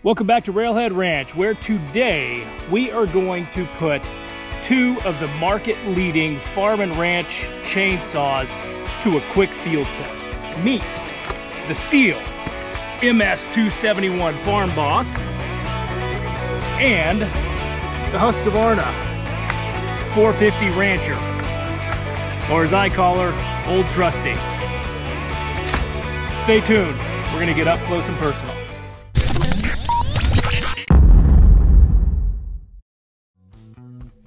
Welcome back to Railhead Ranch, where today we are going to put two of the market-leading farm and ranch chainsaws to a quick field test. Meet the Stihl MS271 Farm Boss and the Husqvarna 450 Rancher, or as I call her, Old Trusty. Stay tuned, we're gonna get up close and personal.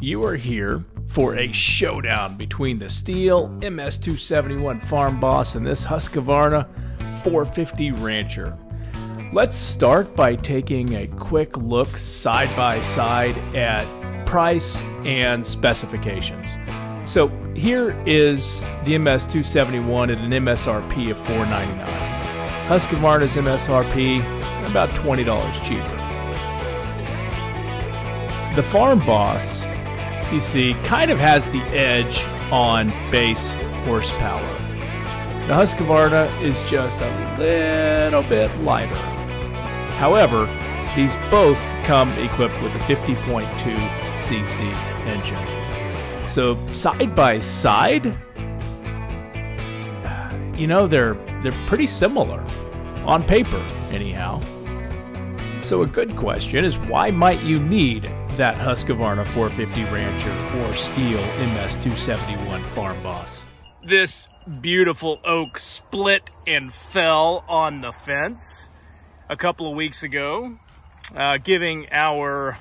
You are here for a showdown between the Stihl MS271 Farm Boss and this Husqvarna 450 Rancher. Let's start by taking a quick look side by side at price and specifications. So here is the MS271 at an MSRP of $499. Husqvarna's MSRP about $20 cheaper. The Farm Boss, you see, kind of has the edge on base horsepower. The Husqvarna is just a little bit lighter. However, these both come equipped with a 50.2 cc engine. So side by side, you know, they're pretty similar on paper anyhow. So a good question is, why might you need that Husqvarna 450 Rancher or Stihl MS271 Farm Boss? This beautiful oak split and fell on the fence a couple of weeks ago, giving our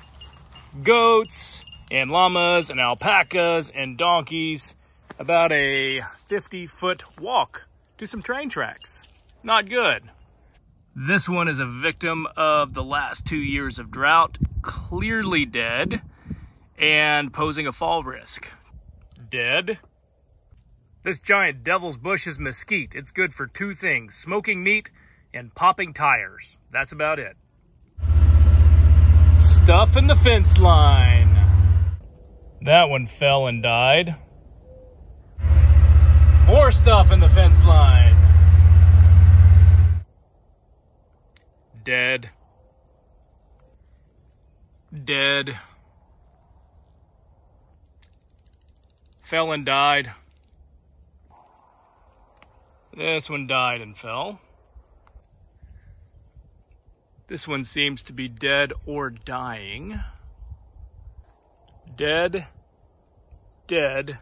goats and llamas and alpacas and donkeys about a 50-foot walk to some train tracks. Not good. This one is a victim of the last 2 years of drought, clearly dead, and posing a fall risk. Dead. This giant devil's bush is mesquite. It's good for two things: smoking meat and popping tires. That's about it. Stuff in the fence line. That one fell and died. More stuff in the fence line. Dead. Dead. Fell and died. This one died and fell. This one seems to be dead or dying. Dead. Dead.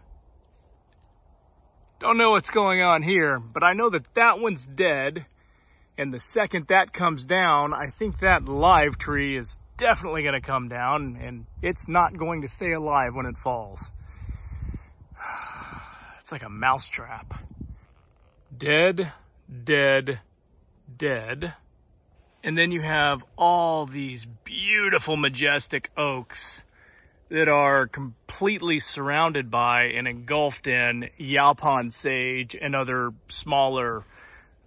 Don't know what's going on here, but I know that that one's dead. And the second that comes down, I think that live tree is definitely going to come down, and it's not going to stay alive when it falls. It's like a mousetrap. Dead, dead, dead. And then you have all these beautiful, majestic oaks that are completely surrounded by and engulfed in yaupon sage and other smaller,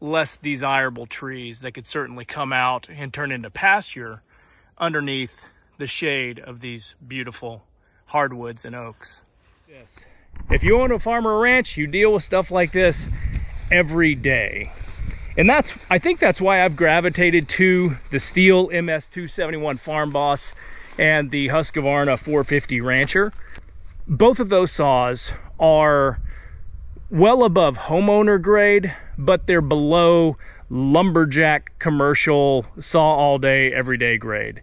less desirable trees that could certainly come out and turn into pasture underneath the shade of these beautiful hardwoods and oaks. Yes. If you own a farm or a ranch, you deal with stuff like this every day. And I think that's why I've gravitated to the Stihl MS271 Farm Boss and the Husqvarna 450 Rancher. Both of those saws are well above homeowner grade, but they're below lumberjack commercial saw all day everyday grade.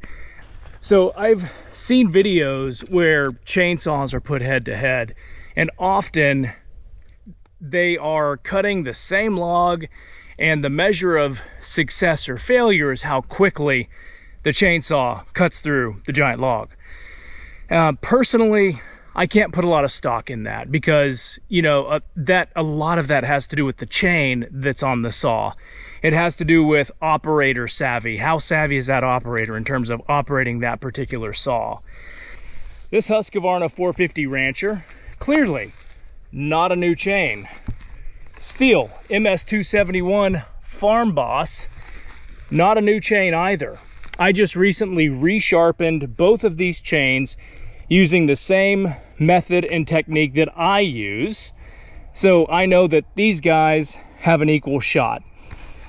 So I've seen videos where chainsaws are put head to head, and often they are cutting the same log, and the measure of success or failure is how quickly the chainsaw cuts through the giant log. Personally, I can't put a lot of stock in that because, you know, a lot of that has to do with the chain that's on the saw. It has to do with operator savvy. How savvy is that operator in terms of operating that particular saw? This Husqvarna 450 Rancher, clearly not a new chain. Stihl MS271 Farm Boss, not a new chain either. I just recently resharpened both of these chains using the same method and technique that I use. So I know that these guys have an equal shot.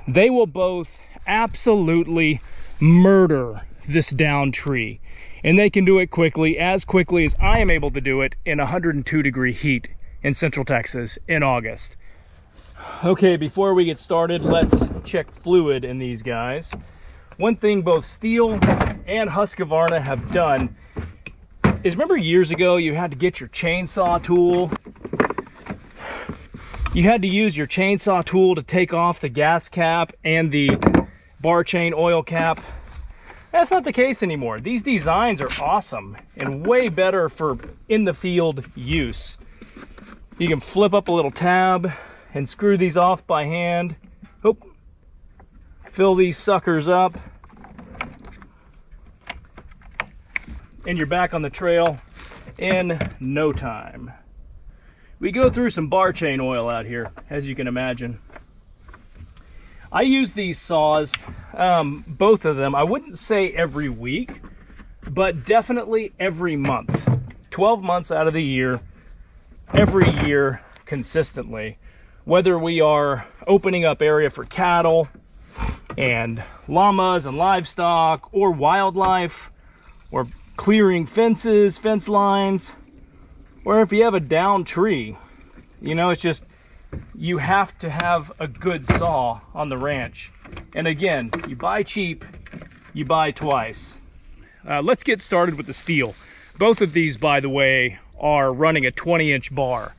They will both absolutely murder this down tree. And they can do it quickly as I am able to do it in 102-degree heat in Central Texas in August. Okay, before we get started, let's check fluid in these guys. One thing both Stihl and Husqvarna have done is, remember years ago you had to get your chainsaw tool? You had to use your chainsaw tool to take off the gas cap and the bar chain oil cap. That's not the case anymore. These designs are awesome and way better for in the field use. You can flip up a little tab and screw these off by hand. Oh, fill these suckers up, and you're back on the trail in no time. We go through some bar chain oil out here, as you can imagine. I use these saws, both of them, I wouldn't say every week, but definitely every month. 12 months out of the year, every year consistently. Whether we are opening up area for cattle and llamas and livestock, or wildlife, or clearing fences, fence lines, or if you have a down tree, you know, it's just, you have to have a good saw on the ranch. And again, you buy cheap, you buy twice. Let's get started with the Stihl. Both of these, by the way, are running a 20-inch bar.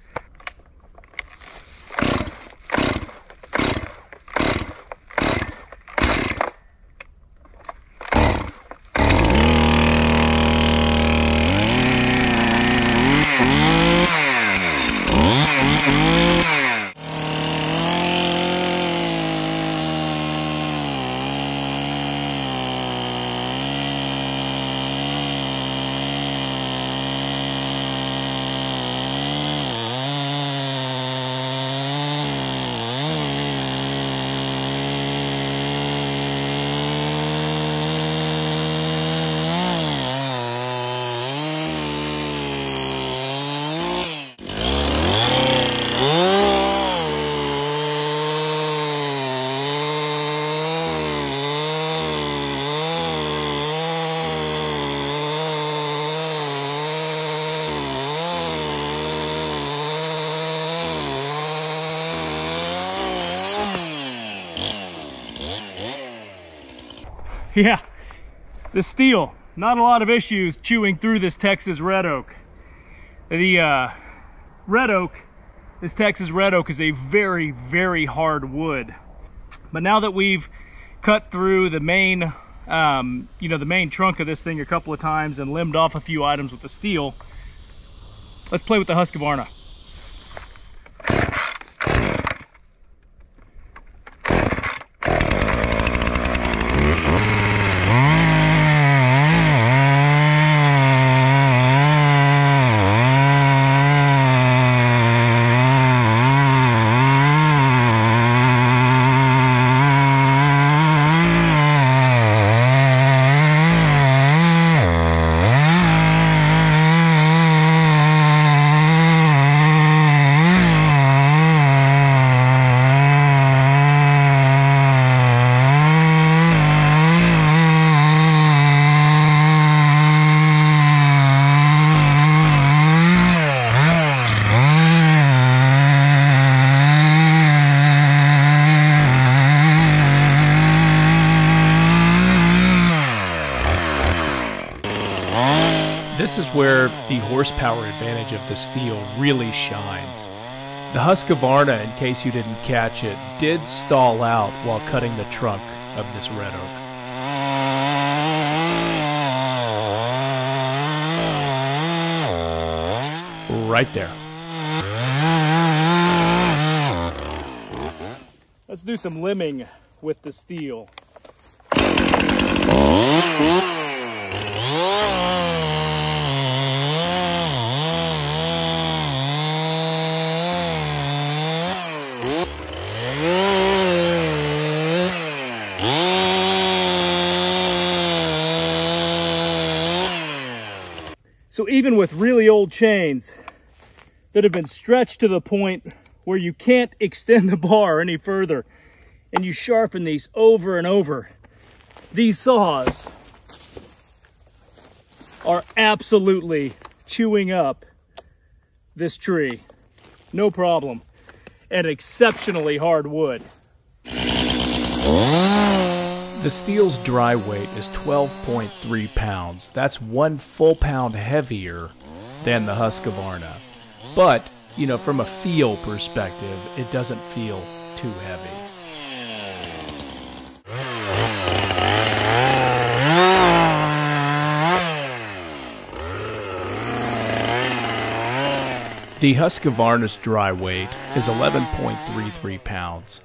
Yeah, the Stihl, not a lot of issues chewing through this Texas red oak. The red oak, this Texas red oak, is a very, very hard wood. But now that we've cut through the main, the main trunk of this thing a couple of times and limbed off a few items with the Stihl, let's play with the Husqvarna. This is where the horsepower advantage of the Stihl really shines. The Husqvarna, in case you didn't catch it, did stall out while cutting the trunk of this red oak. Right there. Let's do some limbing with the Stihl. So even with really old chains that have been stretched to the point where you can't extend the bar any further, and you sharpen these over and over, these saws are absolutely chewing up this tree. No problem. And exceptionally hard wood. The Stihl's dry weight is 12.3 pounds. That's 1 full pound heavier than the Husqvarna. But, you know, from a feel perspective, it doesn't feel too heavy. The Husqvarna's dry weight is 11.33 pounds.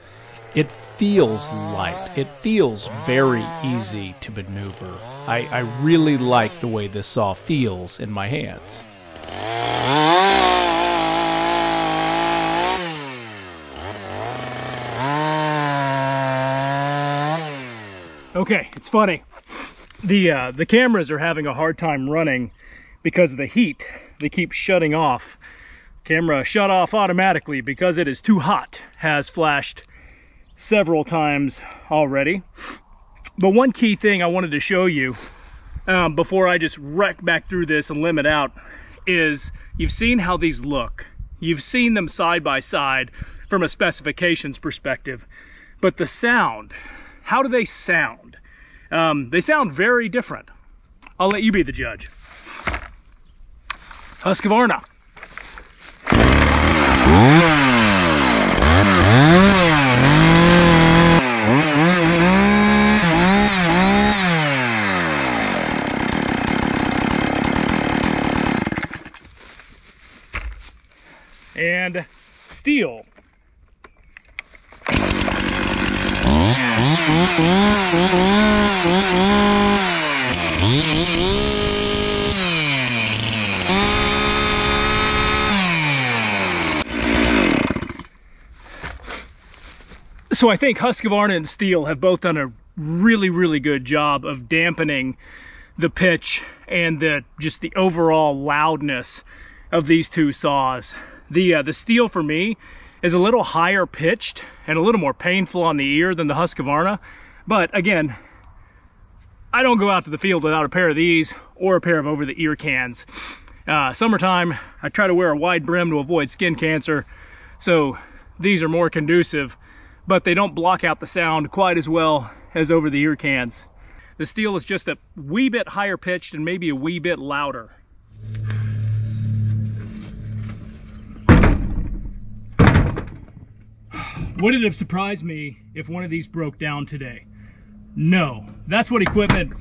It feels light. It feels very easy to maneuver. I really like the way this saw feels in my hands. Okay, it's funny. The cameras are having a hard time running because of the heat. They keep shutting off. Camera shut off automatically because it is too hot. Has flashed several times already. But one key thing I wanted to show you before I just wreck back through this and limit out is you've seen how these look. You've seen them side by side from a specifications perspective. But the sound, how do they sound? They sound very different. I'll let you be the judge. Husqvarna. And Stihl. So I think Husqvarna and Stihl have both done a really, really good job of dampening the pitch and just the overall loudness of these two saws. The Stihl for me is a little higher pitched and a little more painful on the ear than the Husqvarna. But again, I don't go out to the field without a pair of these or a pair of over-the-ear cans. Summertime, I try to wear a wide brim to avoid skin cancer, so these are more conducive, but they don't block out the sound quite as well as over-the-ear cans. The Stihl is just a wee bit higher pitched and maybe a wee bit louder. Would it have surprised me if one of these broke down today? No. That's what equipment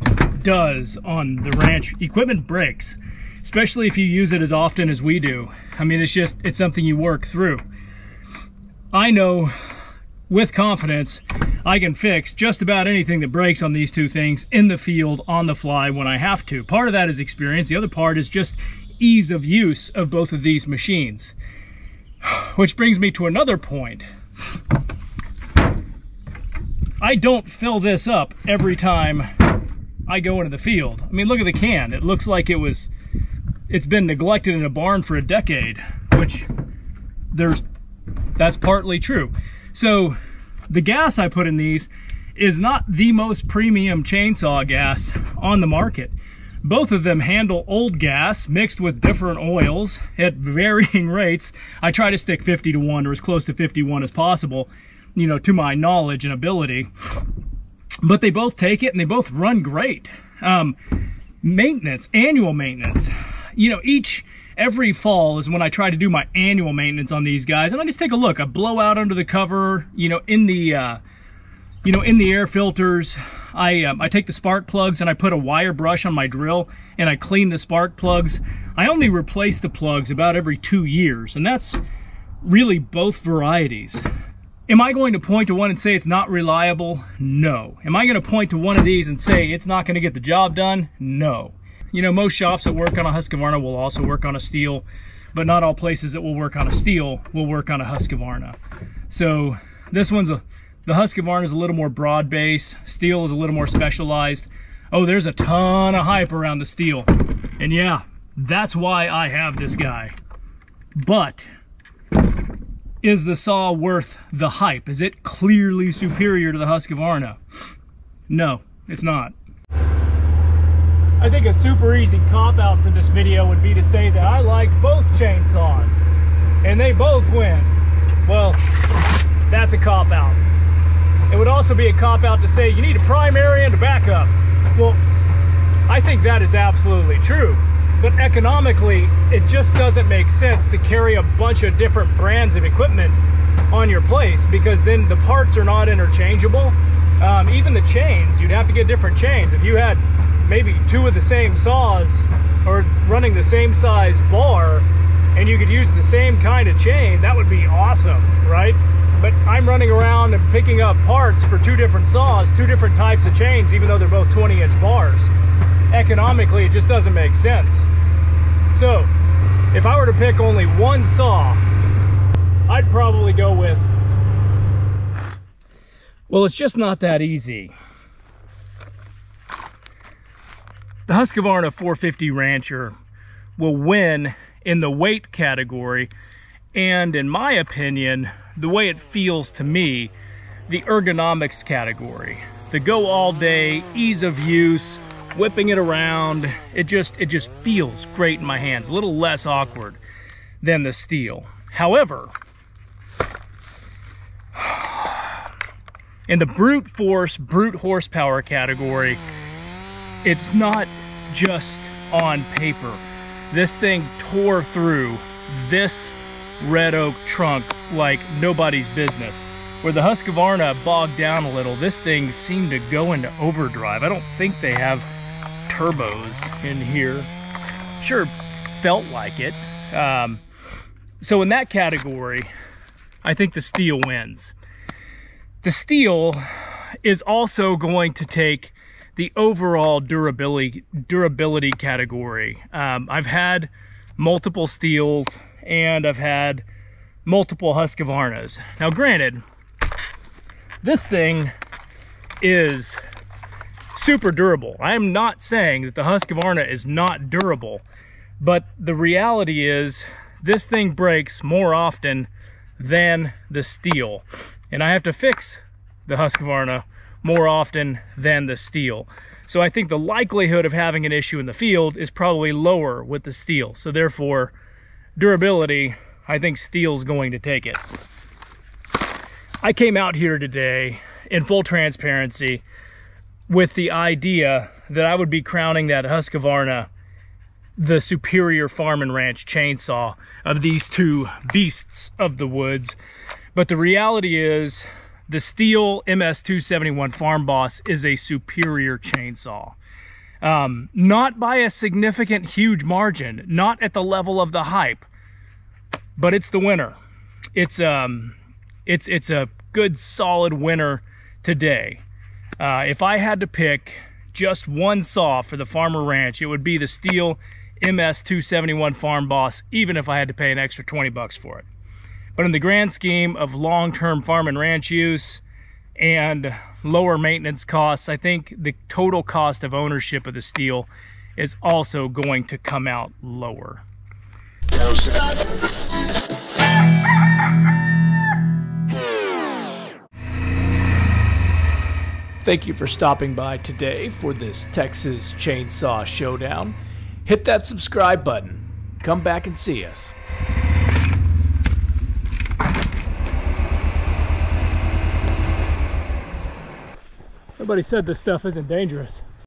does on the ranch. Equipment breaks, especially if you use it as often as we do. I mean, it's something you work through. I know with confidence I can fix just about anything that breaks on these two things in the field on the fly when I have to. Part of that is experience. The other part is just ease of use of both of these machines. Which brings me to another point. I don't fill this up every time I go into the field. I mean, look at the can. It looks like it's been neglected in a barn for a decade, which that's partly true. So the gas I put in these is not the most premium chainsaw gas on the market. Both of them handle old gas mixed with different oils at varying rates. I try to stick 50-to-1 or as close to 50-1 as possible, you know, to my knowledge and ability. But they both take it and they both run great. Maintenance, annual maintenance. You know, every fall is when I try to do my annual maintenance on these guys, and I just take a look. I blow out under the cover, you know, in the air filters. I take the spark plugs and I put a wire brush on my drill and I clean the spark plugs. I only replace the plugs about every 2 years, and that's really both varieties. Am I going to point to one and say it's not reliable? No. Am I going to point to one of these and say it's not going to get the job done? No. You know, most shops that work on a Husqvarna will also work on a Stihl, but not all places that will work on a Stihl will work on a Husqvarna. So this one's the Husqvarna is a little more broad base. Stihl is a little more specialized. Oh, there's a ton of hype around the Stihl. And yeah, that's why I have this guy. But is the saw worth the hype? Is it clearly superior to the Husqvarna? No, It's not. I think a super easy cop-out for this video would be to say that I like both chainsaws, and they both win. Well, that's a cop-out. It would also be a cop-out to say you need a primary and a backup. Well, I think that is absolutely true, but economically, it just doesn't make sense to carry a bunch of different brands of equipment on your place, because then the parts are not interchangeable. Even the chains, you'd have to get different chains. If you had maybe two of the same saws or running the same size bar and you could use the same kind of chain, that would be awesome, right? But I'm running around and picking up parts for two different saws, two different types of chains, even though they're both 20-inch bars. Economically, it just doesn't make sense. So if I were to pick only one saw, I'd probably go with, well, it's just not that easy. The Husqvarna 450 Rancher will win in the weight category, and in my opinion, the way it feels to me, the ergonomics category. The go all day, ease of use, whipping it around, it just feels great in my hands, a little less awkward than the Stihl. However, in the brute force, brute horsepower category, it's not just on paper. This thing tore through this red oak trunk like nobody's business. Where the Husqvarna bogged down a little, this thing seemed to go into overdrive. I don't think they have turbos in here. Sure, felt like it. So in that category, I think the Stihl wins. The Stihl is also going to take the overall durability category. I've had multiple Stihls and I've had multiple Husqvarnas. Now granted, this thing is super durable. I am not saying that the Husqvarna is not durable, but the reality is this thing breaks more often than the Stihl. And I have to fix the Husqvarna more often than the Stihl. So I think the likelihood of having an issue in the field is probably lower with the Stihl. So therefore, durability, I think Stihl's going to take it. I came out here today in full transparency with the idea that I would be crowning that Husqvarna the superior farm and ranch chainsaw of these two beasts of the woods. But the reality is the Stihl MS271 Farm Boss is a superior chainsaw. Not by a significant huge margin, not at the level of the hype, but it's the winner. It's a good solid winner today. If I had to pick just one saw for the farmer ranch, it would be the Stihl MS271 Farm Boss, even if I had to pay an extra 20 bucks for it. But in the grand scheme of long-term farm and ranch use and lower maintenance costs, I think the total cost of ownership of the Stihl is also going to come out lower. Thank you for stopping by today for this Texas Chainsaw Showdown. Hit that subscribe button. Come back and see us. Nobody said this stuff isn't dangerous.